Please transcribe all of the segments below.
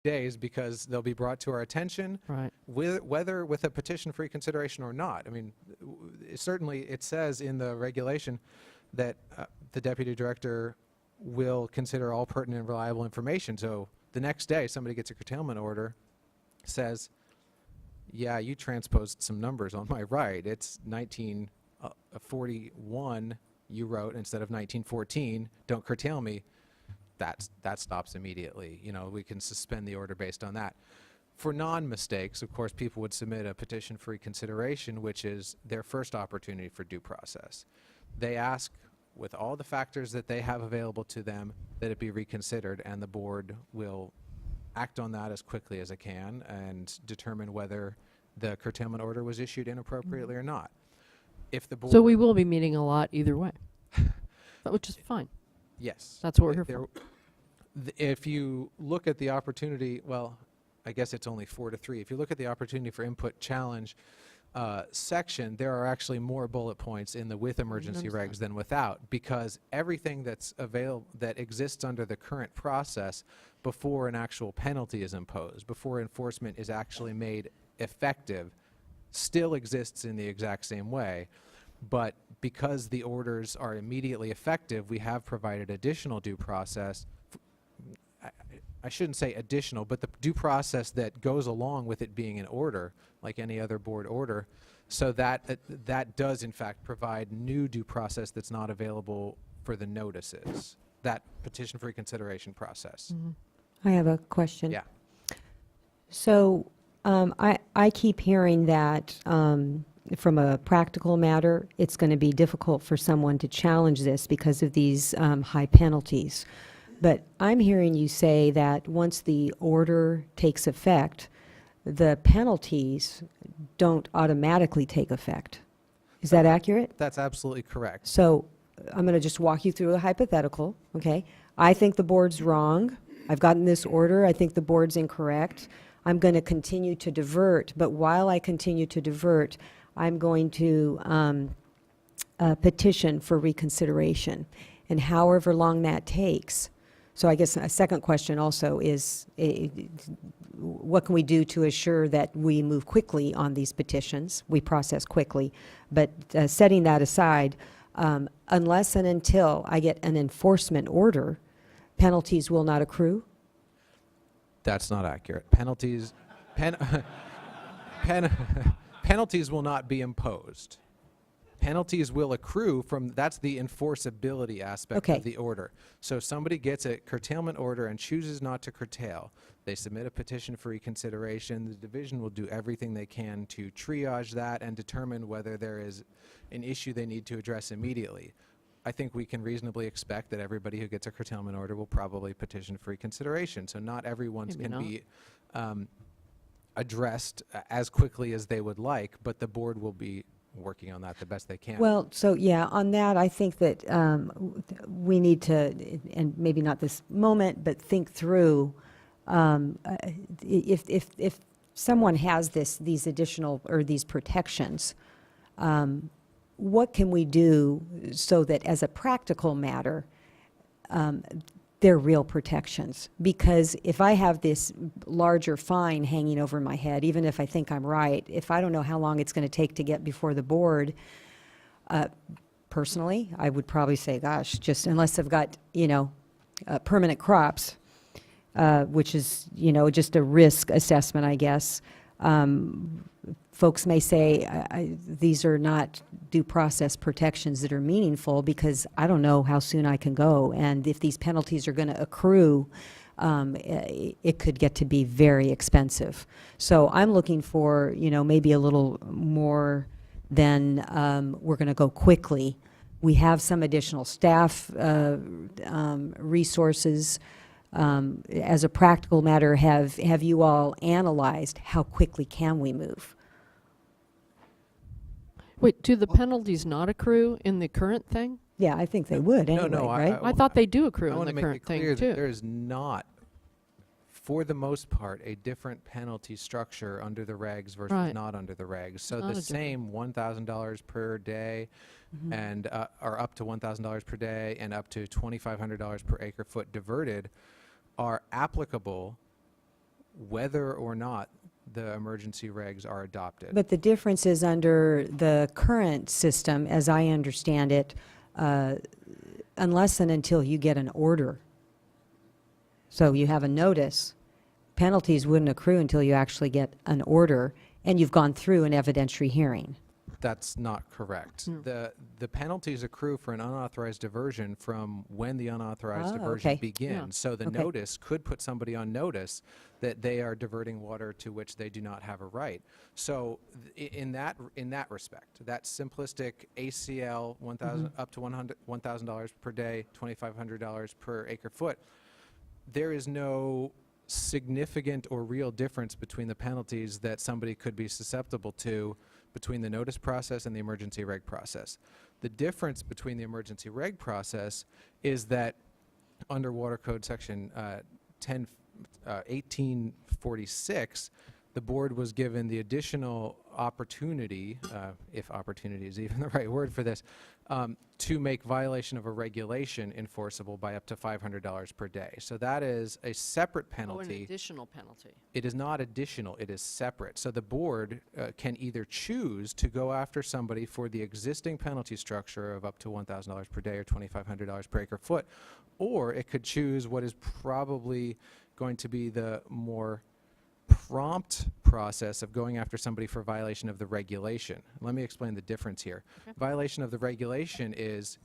days because they'll be brought to our attention, Right. whether with a petition for reconsideration or not. I mean, certainly it says in the regulation that the deputy director will consider all pertinent and reliable information. So the next day somebody gets a curtailment order, says, yeah, you transposed some numbers on my right. It's 1941 you wrote instead of 1914. Don't curtail me. That stops immediately. You know, we can suspend the order based on that. For non-mistakes, of course, people would submit a petition for reconsideration, which is their first opportunity for due process. They ask, with all the factors that they have available to them, that it be reconsidered, and the board will act on that as quickly as it can and determine whether the curtailment order was issued inappropriately or not. If the board... So we will be meeting a lot either way, which is fine. Yes. That's what we're here for. If you look at the opportunity, well, I guess it's only 4 to 3. If you look at the opportunity for input challenge section, there are actually more bullet points in the with emergency regs than without, because everything that's available, that exists under the current process before an actual penalty is imposed, before enforcement is actually made effective, still exists in the exact same way. But because the orders are immediately effective, we have provided additional due process. I shouldn't say additional, but the due process that goes along with it being an order, like any other board order, so that that does in fact provide new due process that's not available for the notices, that petition for reconsideration process. I have a question. Yeah. So I keep hearing that from a practical matter, it's going to be difficult for someone to challenge this because of these high penalties. But I'm hearing you say that once the order takes effect, the penalties don't automatically take effect. Is that accurate? That's absolutely correct. So I'm going to just walk you through a hypothetical, okay? I think the board's wrong. I've gotten this order. I think the board's incorrect. I'm going to continue to divert, but while I continue to divert, I'm going to petition for reconsideration. And however long that takes. So I guess a second question also is, what can we do to assure that we move quickly on these petitions, we process quickly? But setting that aside, unless and until I get an enforcement order, penalties will not accrue? That's not accurate. Penalties will not be imposed. Penalties will accrue from, that's the enforceability aspect of the order. So if somebody gets a curtailment order and chooses not to curtail, they submit a petition for reconsideration, the division will do everything they can to triage that and determine whether there is an issue they need to address immediately. I think we can reasonably expect that everybody who gets a curtailment order will probably petition for reconsideration. So not everyone's can be addressed as quickly as they would like, but the board will be working on that the best they can. Well, so yeah, on that, I think that we need to, and maybe not this moment, but think through if someone has these additional or these protections, what can we do so that as a practical matter, they're real protections? Because if I have this larger fine hanging over my head, even if I think I'm right, if I don't know how long it's going to take to get before the board, personally, I would probably say, gosh, just unless I've got, permanent crops, which is, just a risk assessment, I guess. Folks may say these are not due process protections that are meaningful because I don't know how soon I can go. And if these penalties are going to accrue, it could get to be very expensive. So I'm looking for, maybe a little more than we're going to go quickly. We have some additional staff resources. As a practical matter, have you all analyzed how quickly can we move? Wait, do the penalties not accrue in the current thing? Yeah, I think they would anyway, no, right? I thought they do accrue I in the want to make it current clear thing, that too. there is not, for the most part, a different penalty structure under the regs versus not under the regs. So the same $1,000 per day and or up to $1,000 per day and up to $2,500 per acre foot diverted are applicable whether or not the emergency regs are adopted. But the difference is under the current system, as I understand it, unless and until you get an order. So you have a notice, penalties wouldn't accrue until you actually get an order and you've gone through an evidentiary hearing. That's not correct. No. The penalties accrue for an unauthorized diversion from when the unauthorized Oh, diversion okay. begins. Yeah. So the Okay. notice could put somebody on notice that they are diverting water to which they do not have a right. So in that respect, that simplistic ACL 1,000 up to $1,000 per day, $2,500 per acre foot, there is no significant or real difference between the penalties that somebody could be susceptible to between the notice process and the emergency reg process. The difference between the emergency reg process is that under Water Code Section 1846, the board was given the additional opportunity, if opportunity is even the right word for this, to make violation of a regulation enforceable by up to $500 per day. So that is a separate Oh, an penalty. additional penalty. It is not additional, it is separate. So the board can either choose to go after somebody for the existing penalty structure of up to $1,000 per day or $2,500 per acre foot, or it could choose what is probably going to be the more prompt process of going after somebody for violation of the regulation. Let me explain the difference here. Okay. Violation of the regulation is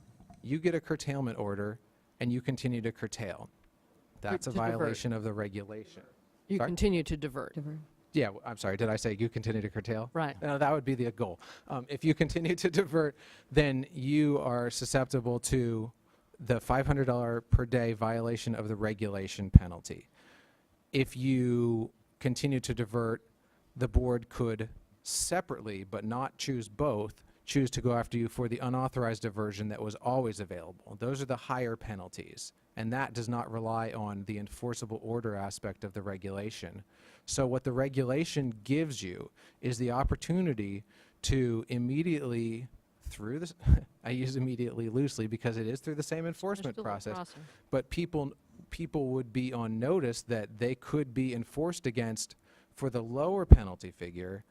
you get a curtailment order and you continue to curtail. That's a to divert. violation of the regulation. You Sorry? continue to divert. Yeah, I'm sorry, did I say you continue to curtail? Right. No, that would be the goal. If you continue to divert, then you are susceptible to the $500 per day violation of the regulation penalty. If you continue to divert, the board could separately, but not choose both, choose to go after you for the unauthorized diversion that was always available. Those are the higher penalties, and that does not rely on the enforceable order aspect of the regulation. So what the regulation gives you is the opportunity to immediately, through this, I use immediately loosely because it is through the same enforcement process, but people would be on notice that they could be enforced against for the lower penalty figure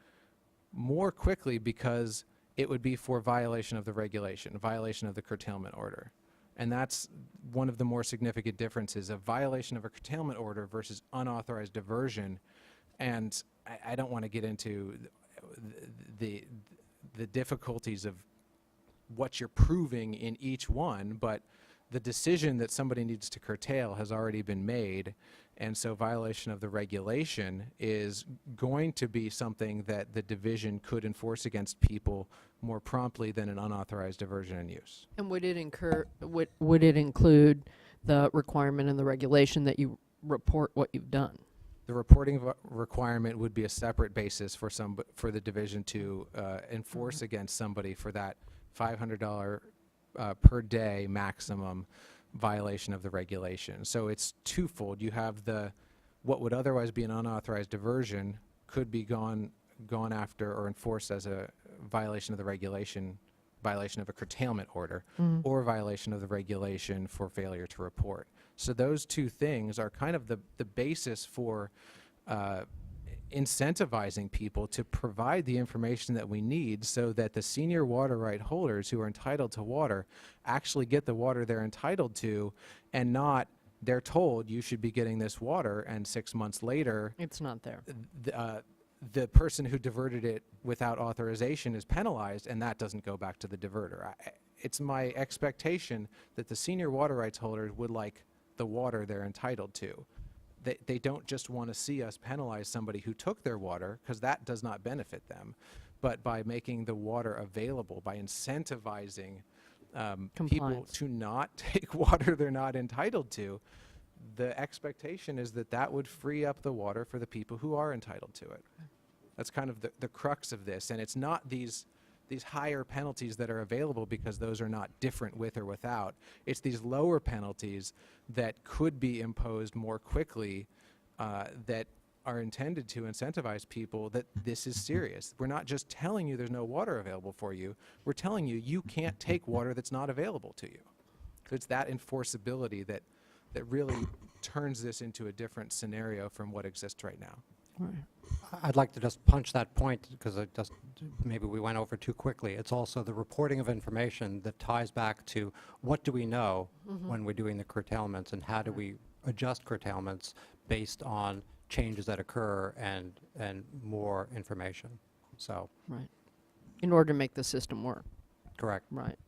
more quickly because it would be for violation of the regulation, violation of the curtailment order. And that's one of the more significant differences of violation of a curtailment order versus unauthorized diversion. And I don't want to get into the difficulties of what you're proving in each one, but the decision that somebody needs to curtail has already been made, and so violation of the regulation is going to be something that the division could enforce against people more promptly than an unauthorized diversion and use. And would it include the requirement in the regulation that you report what you've done? The reporting requirement would be a separate basis for the division to enforce against somebody for that $500 per day maximum violation of the regulation. So it's twofold. You have what would otherwise be an unauthorized diversion could be gone after or enforced as a violation of the regulation, violation of a curtailment order, or violation of the regulation for failure to report. So those two things are kind of the basis for incentivizing people to provide the information that we need so that the senior water right holders who are entitled to water actually get the water they're entitled to, and not they're told you should be getting this water and 6 months later It's not there. the person who diverted it without authorization is penalized, and that doesn't go back to the diverter. It's my expectation that the senior water rights holders would like the water they're entitled to. They don't just want to see us penalize somebody who took their water, because that does not benefit them. But by making the water available, by incentivizing people Compliance. to not take water they're not entitled to, the expectation is that that would free up the water for the people who are entitled to it. That's kind of the crux of this. And it's not these higher penalties that are available because those are not different with or without. It's these lower penalties that could be imposed more quickly that are intended to incentivize people that this is serious. We're not just telling you there's no water available for you. We're telling you you can't take water that's not available to you. So it's that enforceability that really turns this into a different scenario from what exists right now. I'd like to just punch that point because maybe we went over too quickly. It's also the reporting of information that ties back to what do we know when we're doing the curtailments, and how do we adjust curtailments based on changes that occur and more information. So, Right. In order to make the system work. correct. Right.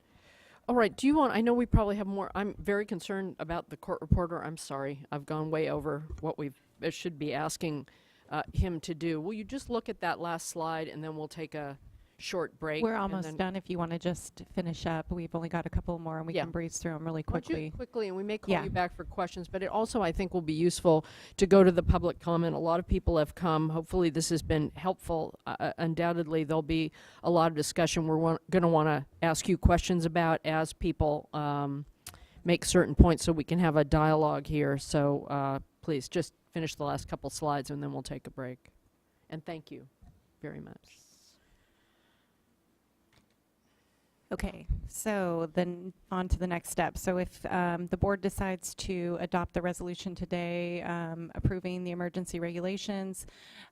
All right. Do you want, I know we probably have more. I'm very concerned about the court reporter. I'm sorry. I've gone way over what we should be asking him to do. Will you just look at that last slide, and then we'll take a short break? We're and almost then- done. If you want to just finish up, we've only got a couple more, and we Yeah. can breeze through them really Why don't you quickly. quickly, and we may call Yeah. you back for questions, but it also, I think, will be useful to go to the public comment. A lot of people have come. Hopefully this has been helpful. Undoubtedly, there'll be a lot of discussion we're going to want to ask you questions about as people make certain points, so we can have a dialogue here. So please, just finish the last couple slides, and then we'll take a break. And thank you very much. Okay, so then on to the next step. So if the board decides to adopt the resolution today approving the emergency regulations,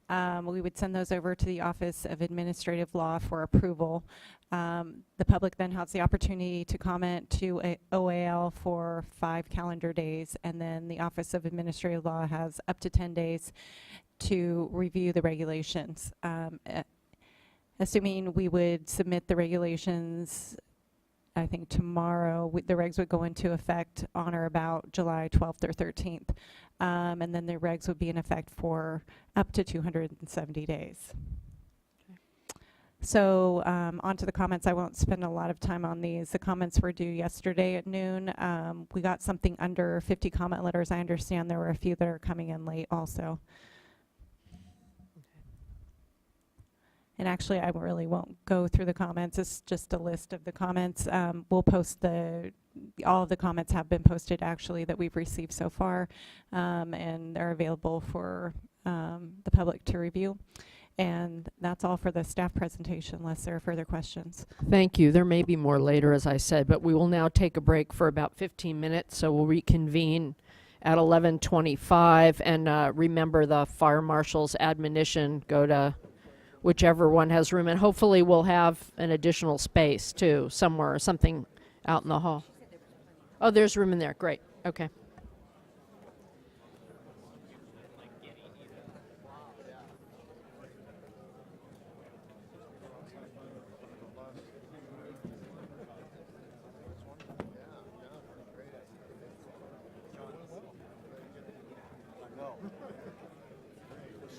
we would send those over to the Office of Administrative Law for approval. The public then has the opportunity to comment to OAL for 5 calendar days, and then the Office of Administrative Law has up to 10 days to review the regulations. Assuming we would submit the regulations, I think tomorrow, the regs would go into effect on or about July 12th or 13th. And then the regs would be in effect for up to 270 days. So on to the comments. I won't spend a lot of time on these. The comments were due yesterday at noon. We got something under 50 comment letters. I understand there were a few that are coming in late also. And actually, I really won't go through the comments. It's just a list of the comments. We'll post all of the comments have been posted actually that we've received so far, and they're available for the public to review. And that's all for the staff presentation, unless there are further questions. Thank you. There may be more later, as I said, but we will now take a break for about 15 minutes, so we'll reconvene at 11:25. And remember the fire marshal's admonition, go to whichever one has room, and hopefully we'll have an additional space too, somewhere, something out in the hall. Oh, there's room in there. Great. Okay.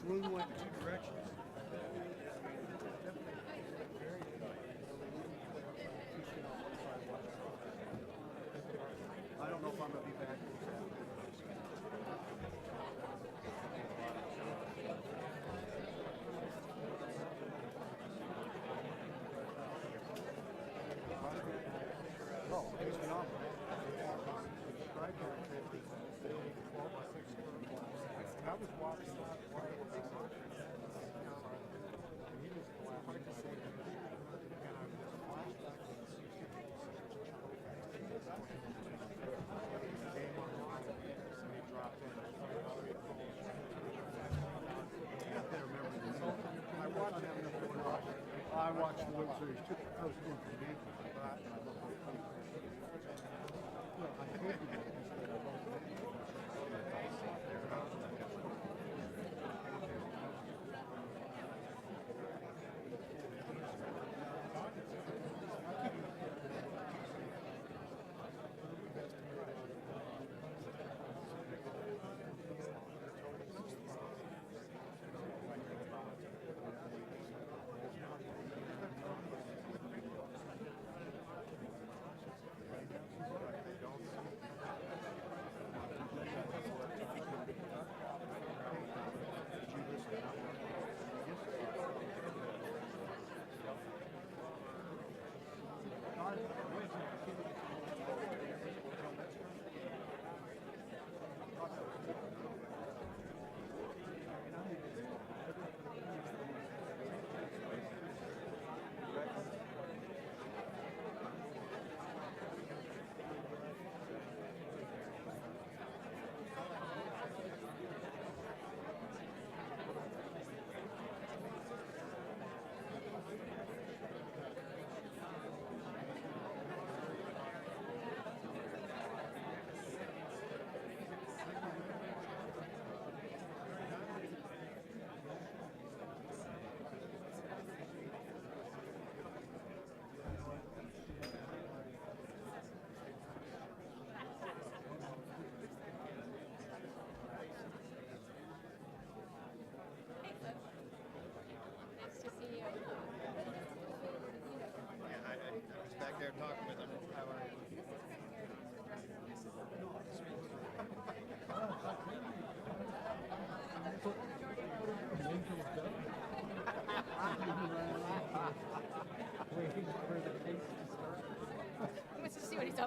Swing went two directions. I don't know if I'm gonna be back. Oh, it's phenomenal. I was watching I watched the World Series too. I was going for the game. I hated it.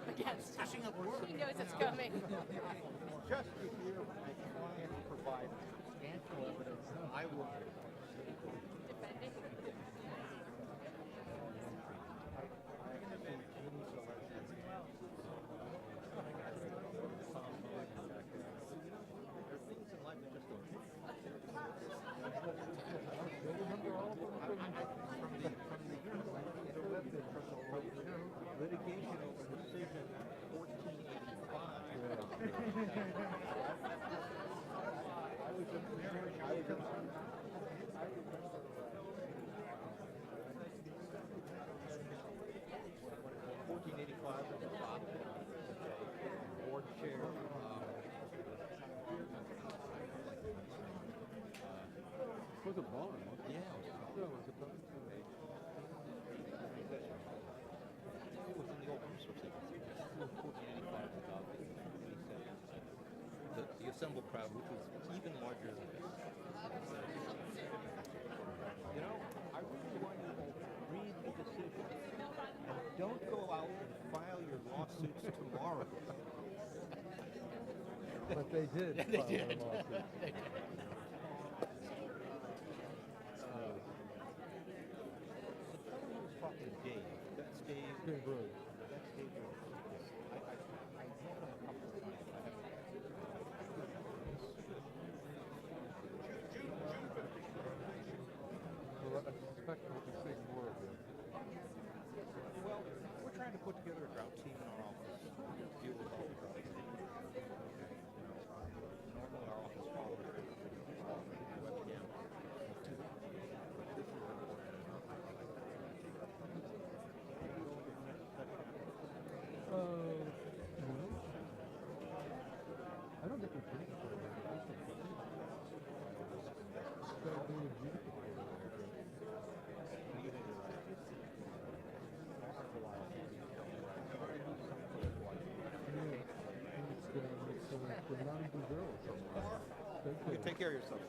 against. He knows it's coming. Just to hear my client provide substantial evidence, I will. Litigation over decision 1485 was adopted. Board chair. Was a bond. Yeah. Yeah, it was a bond. It was in the old resource agency. 1485 was adopted. The assembled crowd, which was even larger than this. You know, I really want you to read the decision and don't go out and file your lawsuits tomorrow. But they did. They file did. a lawsuit. The fellow who was talking to Dave, that's Dave. Dave Rhodes. That's Dave Rhodes. I met him a couple of times. I haven't. Well, I suspect we'll be seeing more of them. Well, we're trying to put together a drought team in our office to deal with all the drought. Normally our office follows the webcam. No. I don't think we can. You can take care of yourself.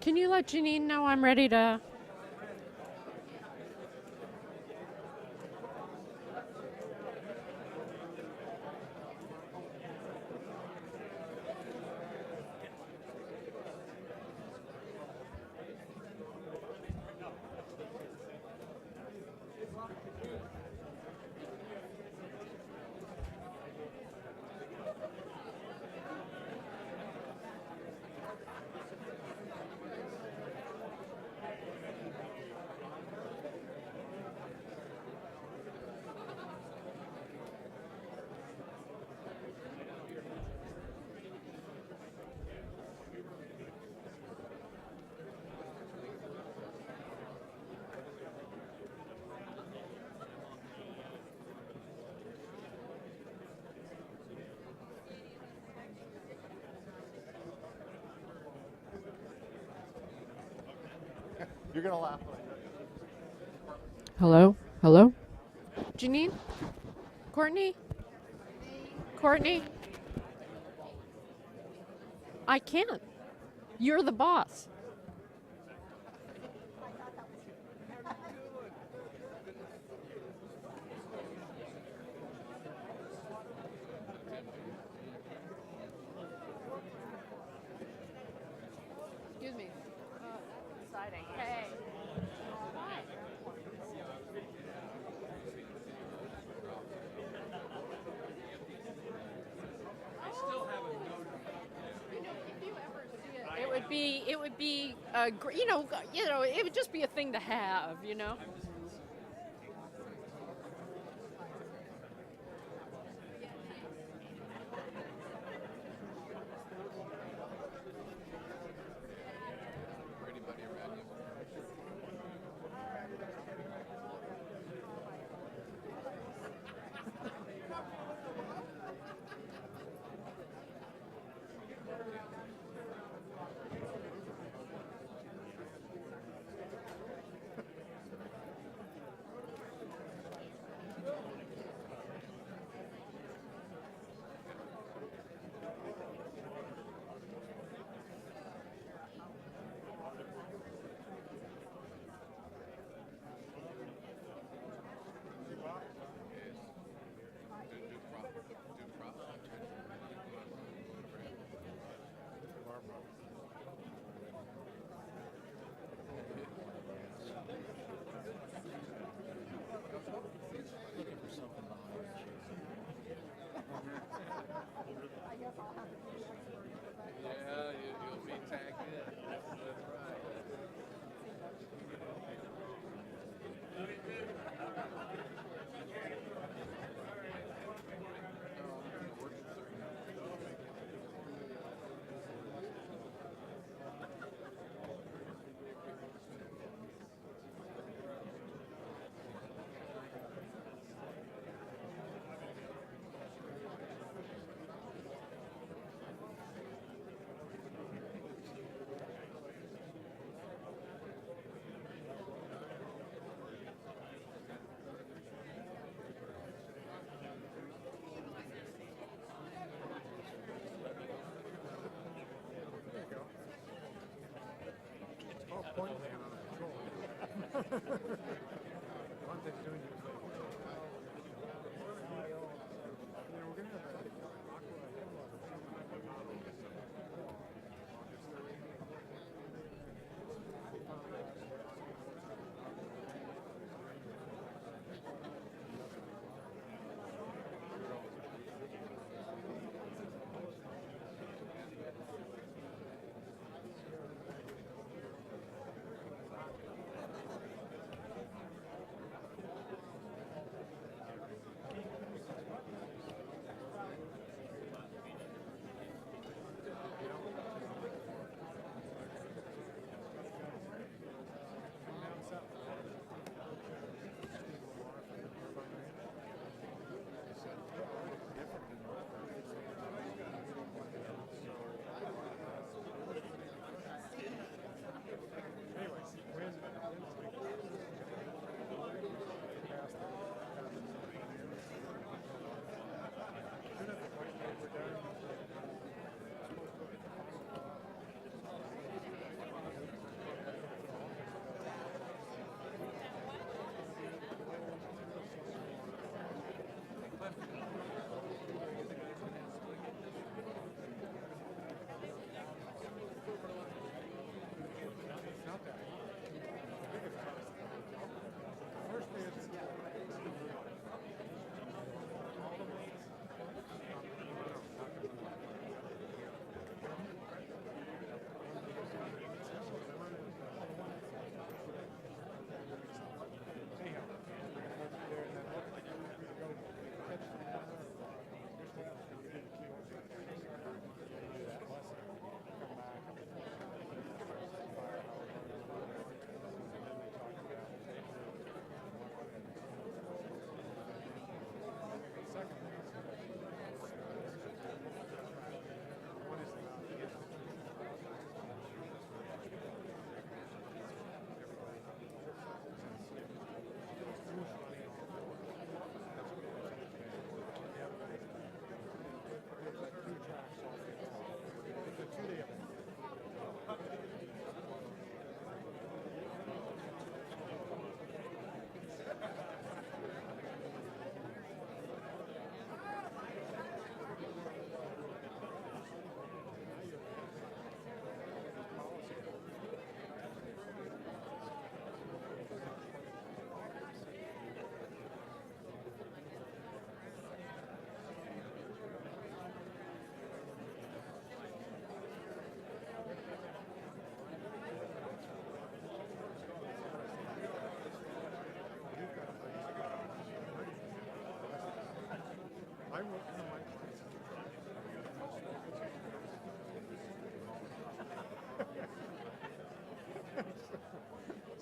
Can you let Janine know I'm ready to? You're gonna laugh. Hello? Hello? Janine? Courtney? Courtney? I can't. You're the boss. Excuse me. That's exciting. Hey. It would be, it would just be a thing to have, you know.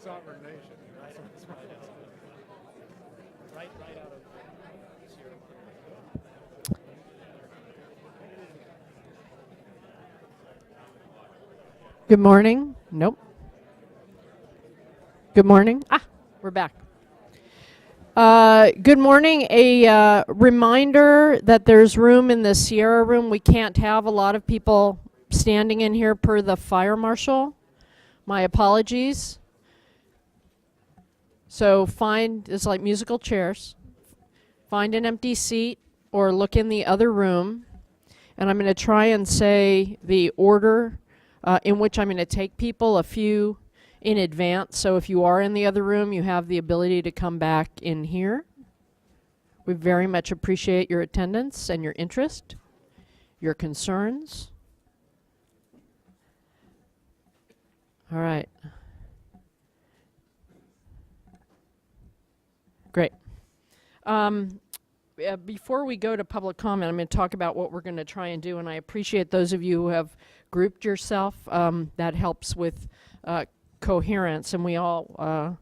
Sovereign nation. That's what it's Right out of Sierra. Good morning. Nope. Good morning. We're back. Good morning. A reminder that there's room in the Sierra room. We can't have a lot of people standing in here per the fire marshal. My apologies. So it's like musical chairs. Find an empty seat or look in the other room. And I'm going to try and say the order in which I'm going to take people, a few in advance. So if you are in the other room, you have the ability to come back in here. We very much appreciate your attendance and your interest, your concerns. All right. Great. Before we go to public comment, I'm going to talk about what we're going to try and do, and I appreciate those of you who have grouped yourself. That helps with coherence, and we all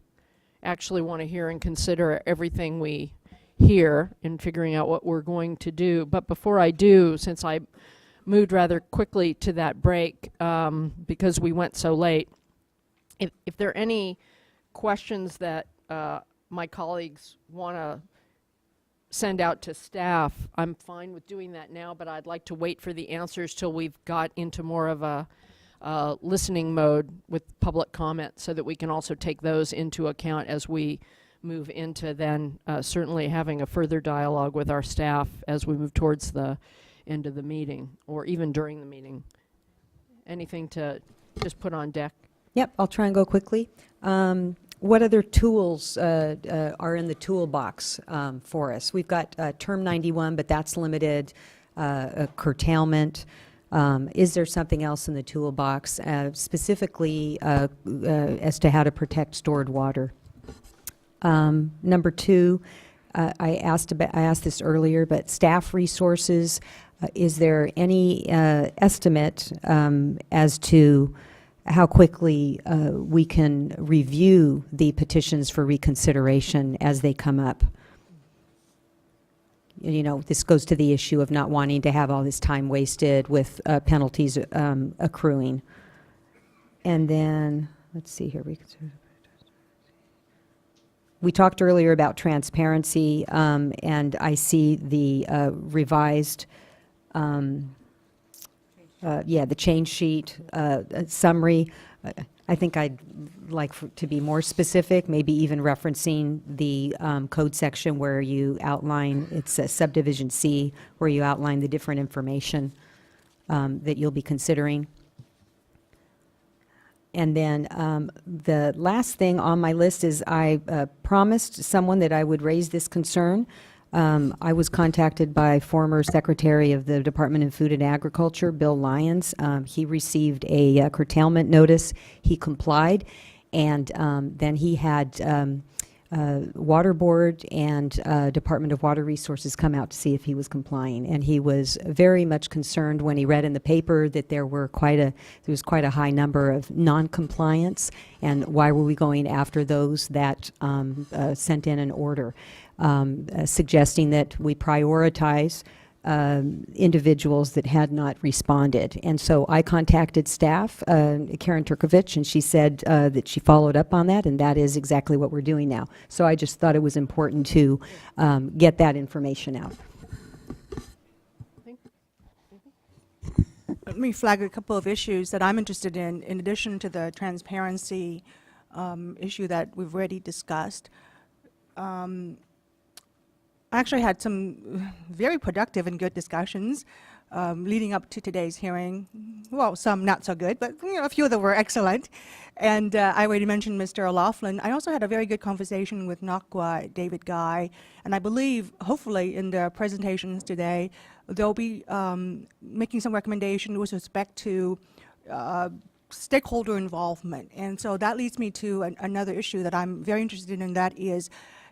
actually want to hear and consider everything we hear in figuring out what we're going to do. But before I do, since I moved rather quickly to that break because we went so late, if there are any questions that my colleagues want to send out to staff, I'm fine with doing that now, but I'd like to wait for the answers till we've got into more of a listening mode with public comment so that we can also take those into account as we move into then certainly having a further dialogue with our staff as we move towards the end of the meeting or even during the meeting. Anything to just put on deck? Yep, I'll try and go quickly. What other tools are in the toolbox for us? We've got Term 91, but that's limited, curtailment. Is there something else in the toolbox, specifically as to how to protect stored water? Number two, I asked this earlier, but staff resources. Is there any estimate as to how quickly we can review the petitions for reconsideration as they come up? You know, this goes to the issue of not wanting to have all this time wasted with penalties accruing. And then, let's see here. We talked earlier about transparency, and I see the revised, the change sheet summary. I think I'd like to be more specific, maybe even referencing the code section where you outline, it's subdivision C, where you outline the different information that you'll be considering. And then the last thing on my list is I promised someone that I would raise this concern. I was contacted by former Secretary of the Department of Food and Agriculture, Bill Lyons. He received a curtailment notice. He complied, and then he had Water Board and Department of Water Resources come out to see if he was complying. And he was very much concerned when he read in the paper that there was quite a high number of non-compliance, and why were we going after those that sent in an order, suggesting that we prioritize individuals that had not responded. And so I contacted staff, Karen Turkovich, and she said that she followed up on that, and that is exactly what we're doing now. So I just thought it was important to get that information out. Let me flag a couple of issues that I'm interested in addition to the transparency issue that we've already discussed. I actually had some very productive and good discussions leading up to today's hearing. Well, some not so good, but a few of them were excellent. And I already mentioned Mr. O'Loughlin. I also had a very good conversation with NACWA, David Guy, and I believe, hopefully, in their presentations today, they'll be making some recommendation with respect to stakeholder involvement. And so that leads me to another issue that I'm very interested in, and that is,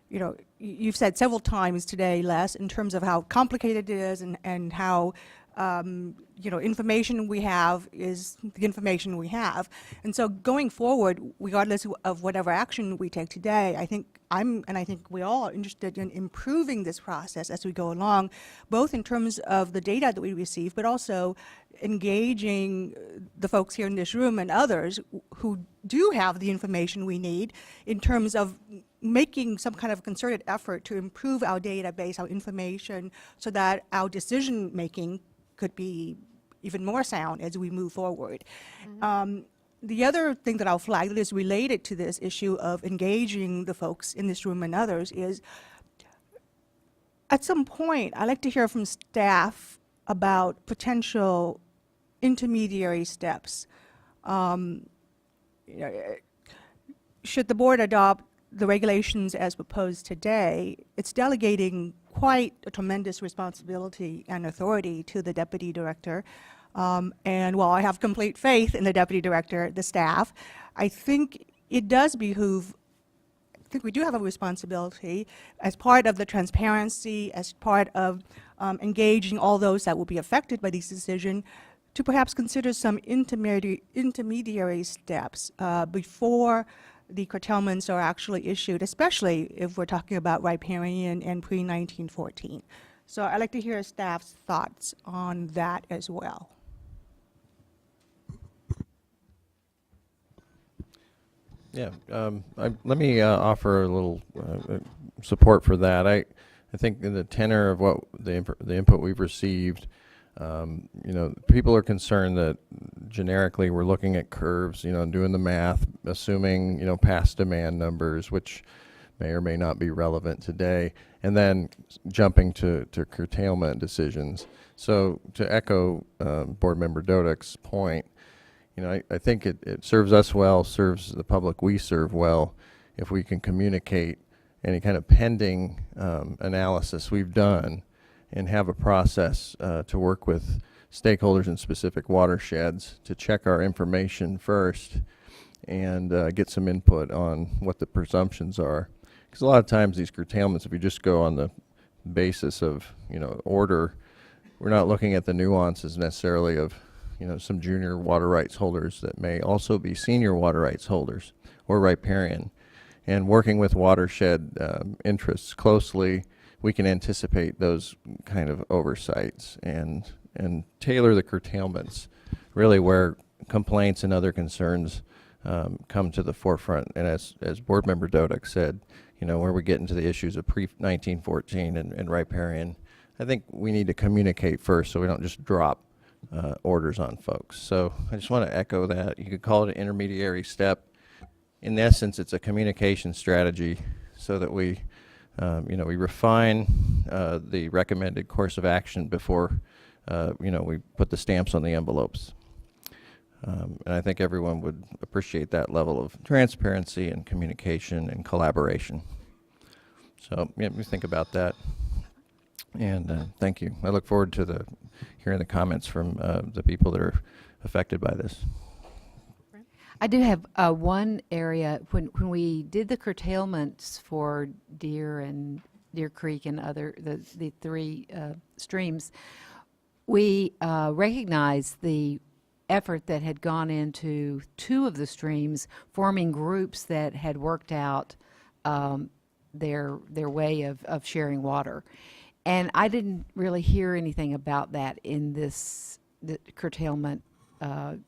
you know, you've said several times today, Les, in terms of how complicated it is and how, you know, information we have is the information we have. And so going forward, regardless of whatever action we take today, I think I think we all are interested in improving this process as we go along, both in terms of the data that we receive, but also engaging the folks here in this room and others who do have the information we need in terms of making some kind of concerted effort to improve our database, our information, so that our decision making could be even more sound as we move forward. The other thing that I'll flag that is related to this issue of engaging the folks in this room and others is, at some point, I'd like to hear from staff about potential intermediary steps. You know, should the board adopt the regulations as proposed today, it's delegating quite a tremendous responsibility and authority to the deputy director. And while I have complete faith in the deputy director, the staff, I think it does behoove, I think we do have a responsibility as part of the transparency, as part of engaging all those that will be affected by this decision, to perhaps consider some intermediary steps before the curtailments are actually issued, especially if we're talking about riparian and pre-1914. So I'd like to hear staff's thoughts on that as well. Yeah, let me offer a little support for that. I think in the tenor of what the input we've received, You know, people are concerned that generically we're looking at curves, you know, and doing the math, assuming, you know, past demand numbers, which may or may not be relevant today, and then jumping to curtailment decisions. So to echo Board Member Dodek's point, you know, I think it serves us well, serves the public we serve well, if we can communicate any kind of pending analysis we've done and have a process to work with stakeholders in specific watersheds to check our information first and get some input on what the presumptions are. Because a lot of times these curtailments, if you just go on the basis of, you know, order, we're not looking at the nuances necessarily of, you know, some junior water rights holders that may also be senior water rights holders or riparian. And working with watershed interests closely, we can anticipate those kind of oversights and tailor the curtailments really where complaints and other concerns come to the forefront. And as Board Member Dodek said, you know, where we get into the issues of pre-1914 and riparian, I think we need to communicate first so we don't just drop orders on folks. So I just want to echo that. You could call it an intermediary step. In essence, it's a communication strategy so that we, you know, we refine the recommended course of action before, you know, we put the stamps on the envelopes. And I think everyone would appreciate that level of transparency and communication and collaboration. So yeah, we think about that. And thank you. I look forward to hearing the comments from the people that are affected by this. I do have one area, when we did the curtailments for Deer and Deer Creek and the three streams, we recognized the effort that had gone into two of the streams, forming groups that had worked out their way of sharing water. And I didn't really hear anything about that in the curtailment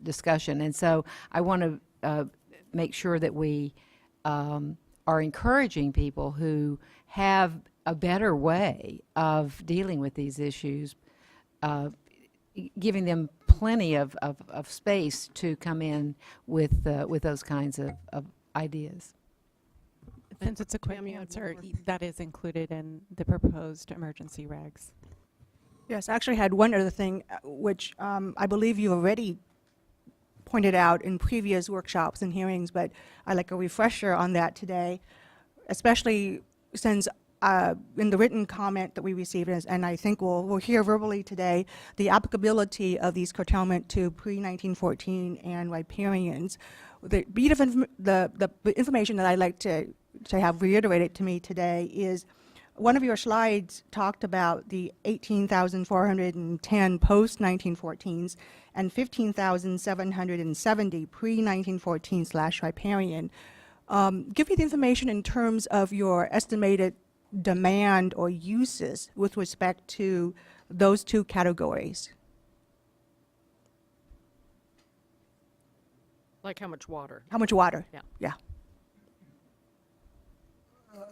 discussion. And so I want to make sure that we are encouraging people who have a better way of dealing with these issues, giving them plenty of space to come in with those kinds of ideas. Since it's a quick answer, that is included in the proposed emergency regs. Yes, I actually had one other thing, which I believe you already pointed out in previous workshops and hearings, but I'd like a refresher on that today, especially since in the written comment that we received, and I think we'll hear verbally today, the applicability of these curtailment to pre-1914 and riparians. The information that I'd like to have reiterated to me today is one of your slides talked about the 18,410 post-1914s and 15,770 pre-1914/riparian. Give me the information in terms of your estimated demand or uses with respect to those two categories. Like how much water? How much water? Yeah. Yeah.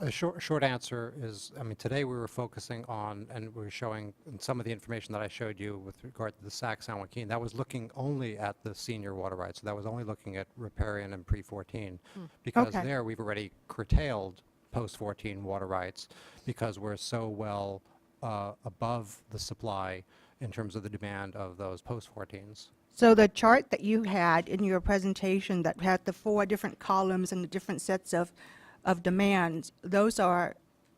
A short answer is, I mean, today we were focusing on, and we were showing some of the information that I showed you with regard to the Sac San Joaquin. That was looking only at the senior water rights. So that was only looking at riparian and pre-14. Because Okay. there we've already curtailed post-14 water rights because we're so well above the supply in terms of the demand of those post-14s. So the chart that you had in your presentation that had the 4 different columns and the different sets of demands, those are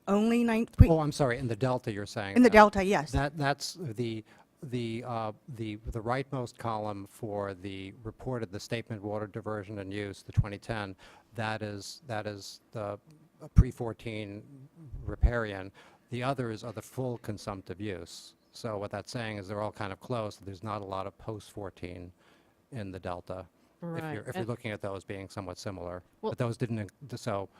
only Oh, I'm sorry, in the delta you're saying. in the delta, yes. That's the rightmost column for the statement water diversion and use, the 2010. That is the pre-14 riparian. The others are the full consumptive use. So what that's saying is they're all kind of close. There's not a lot of post-14 in the delta. Right. If you're looking at those being somewhat similar. Well- But those didn't, so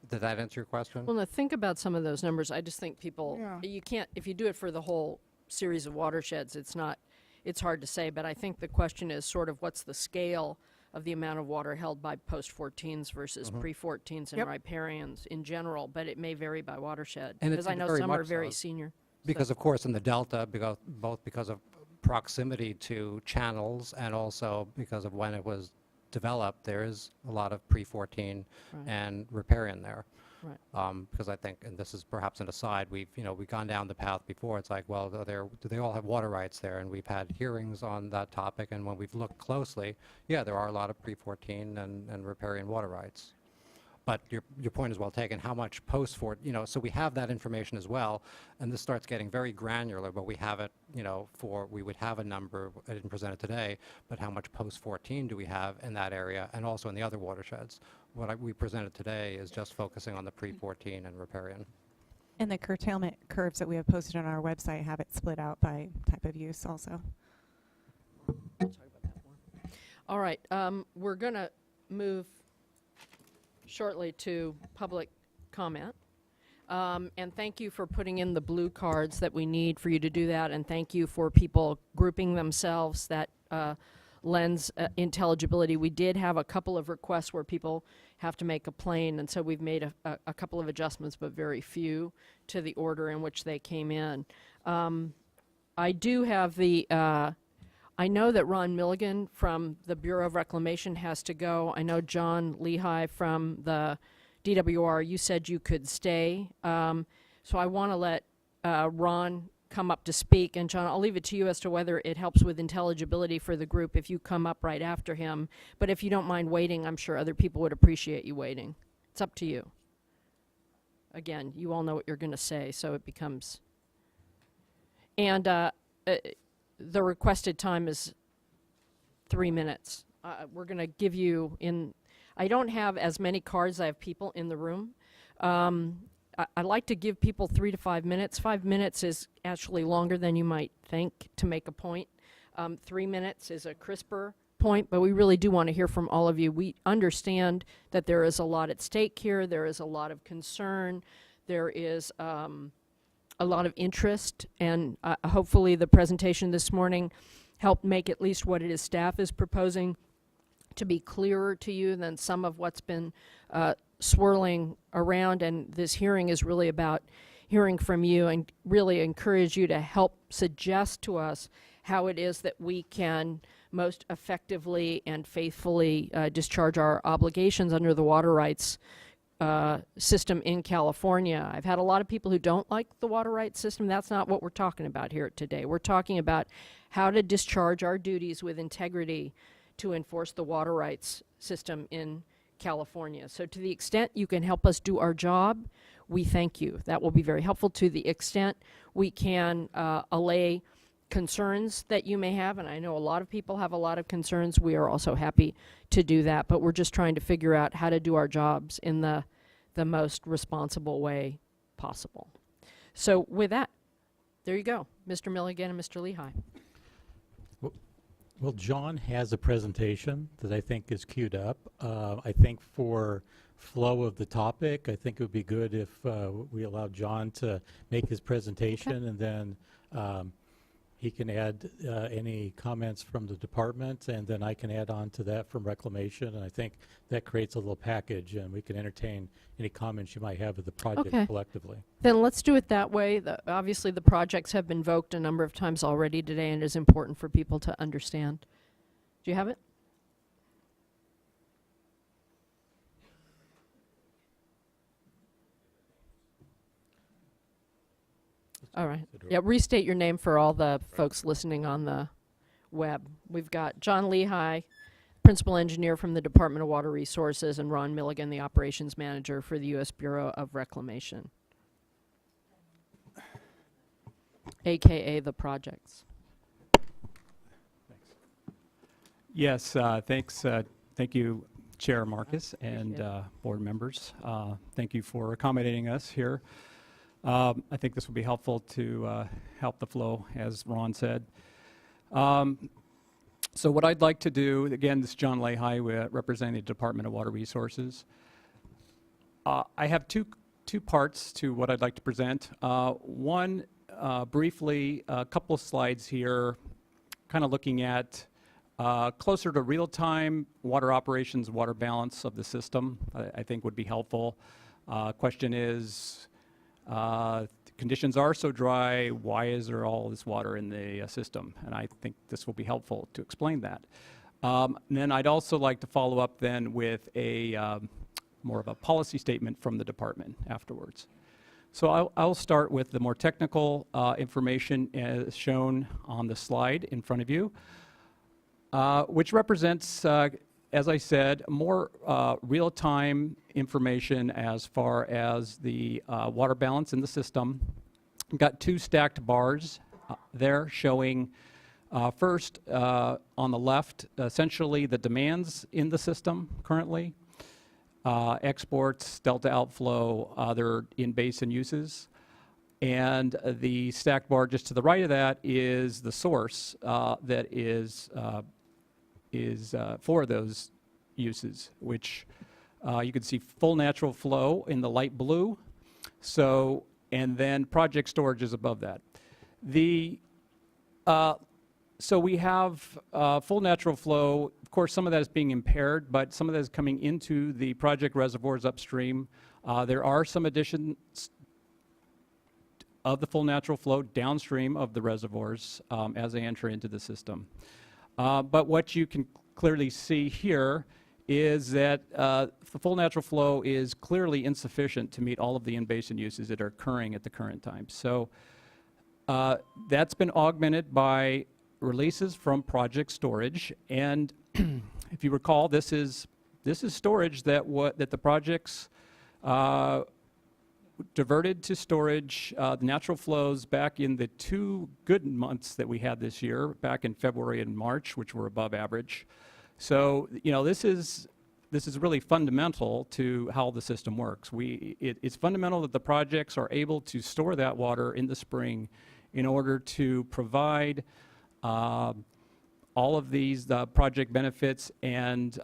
did that answer your question? Well, now think about some of those numbers. I just think people, Yeah. you can't, if you do it for the whole series of watersheds, it's hard to say, but I think the question is sort of what's the scale of the amount of water held by post-14s versus pre-14s and Yep. riparians in general, but it may vary by watershed. And Because I it know very some are much very so. senior. Because of course in the delta, both because of proximity to channels, and also because of when it was developed, there is a lot of pre-14 Right. and riparian there. Right. Because I think, and this is perhaps an aside, we've gone down the path before. It's like, well, do they all have water rights there? And we've had hearings on that topic, and when we've looked closely, yeah, there are a lot of pre-14 and riparian water rights. But your point is well taken. How much post-14, so we have that information as well, and this starts getting very granular, but we have it, we would have a number, I didn't present it today, but how much post-14 do we have in that area, and also in the other watersheds? What we presented today is just focusing on the pre-14 and riparian. And the curtailment curves that we have posted on our website have it split out by type of use also. All right, we're going to move shortly to public comment. And thank you for putting in the blue cards that we need for you to do that, and thank you for people grouping themselves. That lends intelligibility. We did have a couple of requests where people have to make a plane, and so we've made a couple of adjustments, but very few, to the order in which they came in. I do have the, I know that Ron Milligan from the Bureau of Reclamation has to go. I know John Lehigh from the DWR, you said you could stay. So I want to let Ron come up to speak. And John, I'll leave it to you as to whether it helps with intelligibility for the group if you come up right after him. But if you don't mind waiting, I'm sure other people would appreciate you waiting. It's up to you. Again, you all know what you're going to say, so it becomes... And the requested time is 3 minutes. We're going to give you in... I don't have as many cards as I have people in the room. I like to give people 3 to 5 minutes. 5 minutes is actually longer than you might think to make a point. 3 minutes is a crisper point, but we really do want to hear from all of you. We understand that there is a lot at stake here. There is a lot of concern. There is a lot of interest, and hopefully the presentation this morning helped make at least what it is staff is proposing to be clearer to you than some of what's been swirling around. And this hearing is really about hearing from you, and really encourage you to help suggest to us how it is that we can most effectively and faithfully discharge our obligations under the water rights system in California. I've had a lot of people who don't like the water rights system. That's not what we're talking about here today. We're talking about how to discharge our duties with integrity to enforce the water rights system in California. So to the extent you can help us do our job, we thank you. That will be very helpful. To the extent we can allay concerns that you may have, and I know a lot of people have a lot of concerns, we are also happy to do that, but we're just trying to figure out how to do our jobs in the most responsible way possible. So with that, there you go, Mr. Milligan and Mr. Lehigh. Well, John has a presentation that I think is queued up. I think for flow of the topic, I think it would be good if we allow John to make his presentation, and then he can add any comments from the department, and then I can add on to that from Reclamation, and I think that creates a little package, and we can entertain any comments you might have of the project collectively. Then let's do it that way. Obviously the projects have been invoked a number of times already today, and it is important for people to understand. Do you have it? All right. Yeah, restate your name for all the folks listening on the web. We've got John Lehigh, Principal Engineer from the Department of Water Resources, and Ron Milligan, the Operations Manager for the U.S. Bureau of Reclamation, AKA the projects. Yes, thanks. Thank you, Chair Marcus and board members. Thank you for accommodating us here. I think this will be helpful to help the flow, as Ron said. So what I'd like to do, again, this is John Lehigh, representing the Department of Water Resources. I have two parts to what I'd like to present. One, briefly, a couple of slides here, kind of looking at closer to real-time water operations, water balance of the system, I think would be helpful. Question is, conditions are so dry, why is there all this water in the system? And I think this will be helpful to explain that. And then I'd also like to follow up then with a more of a policy statement from the department afterwards. So I'll start with the more technical information as shown on the slide in front of you, which represents, as I said, more real-time information as far as the water balance in the system. We've got two stacked bars there showing first on the left, essentially the demands in the system currently, exports, delta outflow, other in-basin uses. And the stacked bar just to the right of that is the source that is for those uses, which you can see full natural flow in the light blue. So, and then project storage is above that. So we have full natural flow. Of course, some of that is being impaired, but some of that is coming into the project reservoirs upstream. There are some additions of the full natural flow downstream of the reservoirs as they enter into the system. But what you can clearly see here is that the full natural flow is clearly insufficient to meet all of the in-basin uses that are occurring at the current time. So that's been augmented by releases from project storage, and if you recall, this is storage that the projects diverted to storage the natural flows back in the 2 good months that we had this year, back in February and March, which were above average. So this is really fundamental to how the system works. It's fundamental that the projects are able to store that water in the spring in order to provide all of these project benefits and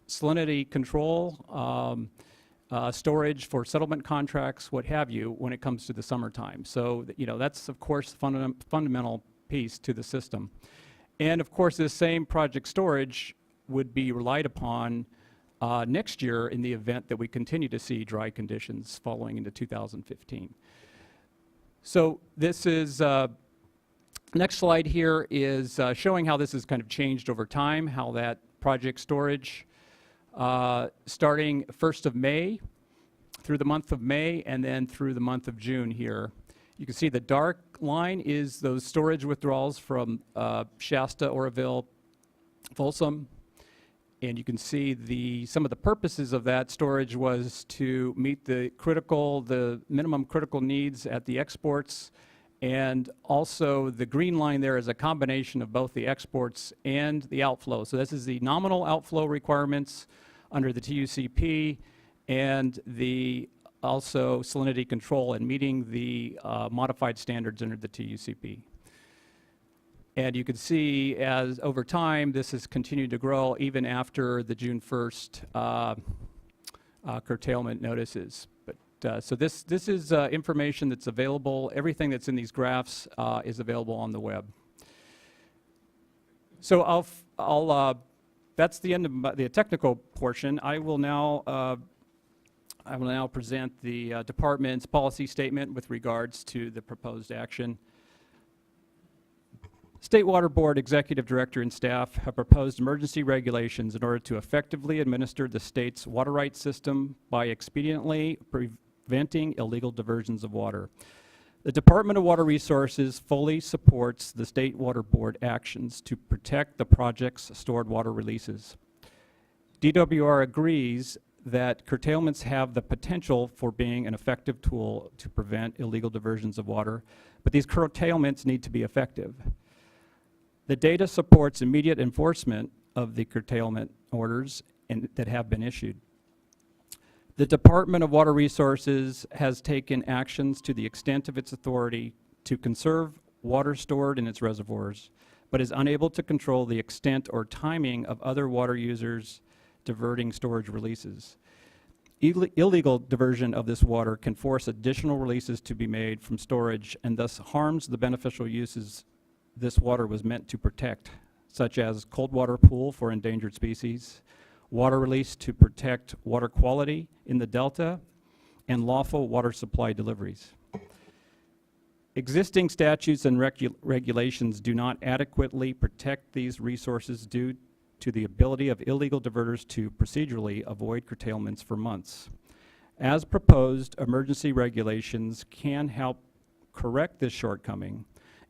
salinity control, storage for settlement contracts, what have you, when it comes to the summertime. So that's of course the fundamental piece to the system. And of course this same project storage would be relied upon next year in the event that we continue to see dry conditions following into 2015. So this is next slide here is showing how this has kind of changed over time, how that project storage starting 1st of May through the month of May and then through the month of June here. You can see the dark line is those storage withdrawals from Shasta, Oroville, Folsom. And you can see some of the purposes of that storage was to meet the minimum critical needs at the exports. And also the green line there is a combination of both the exports and the outflow. So this is the nominal outflow requirements under the TUCP and the also salinity control and meeting the modified standards under the TUCP. And you can see as over time this has continued to grow even after the June 1st curtailment notices. So this is information that's available. Everything that's in these graphs is available on the web. So that's the end of the technical portion. I will now present the department's policy statement with regards to the proposed action. State Water Board Executive Director and staff have proposed emergency regulations in order to effectively administer the state's water rights system by expediently preventing illegal diversions of water. The Department of Water Resources fully supports the State Water Board actions to protect the project's stored water releases. DWR agrees that curtailments have the potential for being an effective tool to prevent illegal diversions of water, but these curtailments need to be effective. The data supports immediate enforcement of the curtailment orders that have been issued. The Department of Water Resources has taken actions to the extent of its authority to conserve water stored in its reservoirs, but is unable to control the extent or timing of other water users diverting storage releases. Illegal diversion of this water can force additional releases to be made from storage and thus harms the beneficial uses this water was meant to protect, such as cold water pool for endangered species, water release to protect water quality in the delta, and lawful water supply deliveries. Existing statutes and regulations do not adequately protect these resources due to the ability of illegal diverters to procedurally avoid curtailments for months. As proposed, emergency regulations can help correct this shortcoming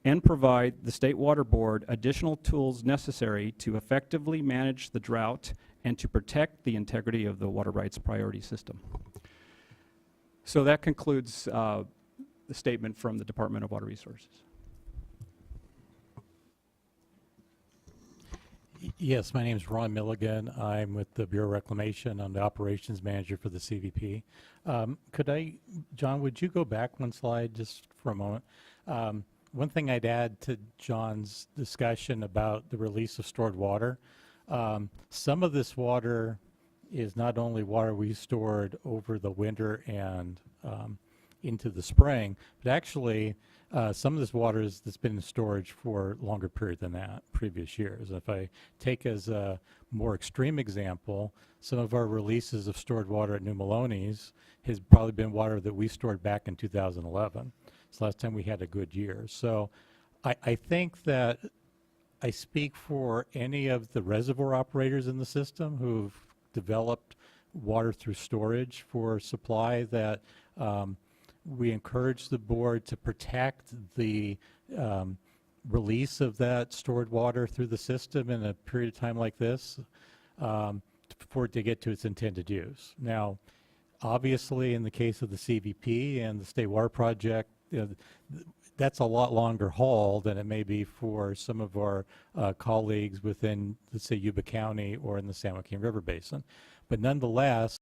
and provide the State Water Board additional tools necessary to effectively manage the drought and to protect the integrity of the water rights priority system. So that concludes the statement from the Department of Water Resources. Yes, my name is Ron Milligan. I'm with the Bureau of Reclamation. I'm the operations manager for the CVP. John, would you go back one slide just for a moment? One thing I'd add to John's discussion about the release of stored water, some of this water is not only water we stored over the winter and into the spring, but actually some of this water that's been in storage for a longer period than that, previous years. If I take as a more extreme example, some of our releases of stored water at New Maloney's has probably been water that we stored back in 2011. It's the last time we had a good year. So I think that I speak for any of the reservoir operators in the system who've developed water through storage for supply that we encourage the board to protect the release of that stored water through the system in a period of time like this for it to get to its intended use. Now, obviously, in the case of the CVP and the State Water Project, that's a lot longer haul than it may be for some of our colleagues within, let's say, Yuba County or in the San Joaquin River Basin. But nonetheless,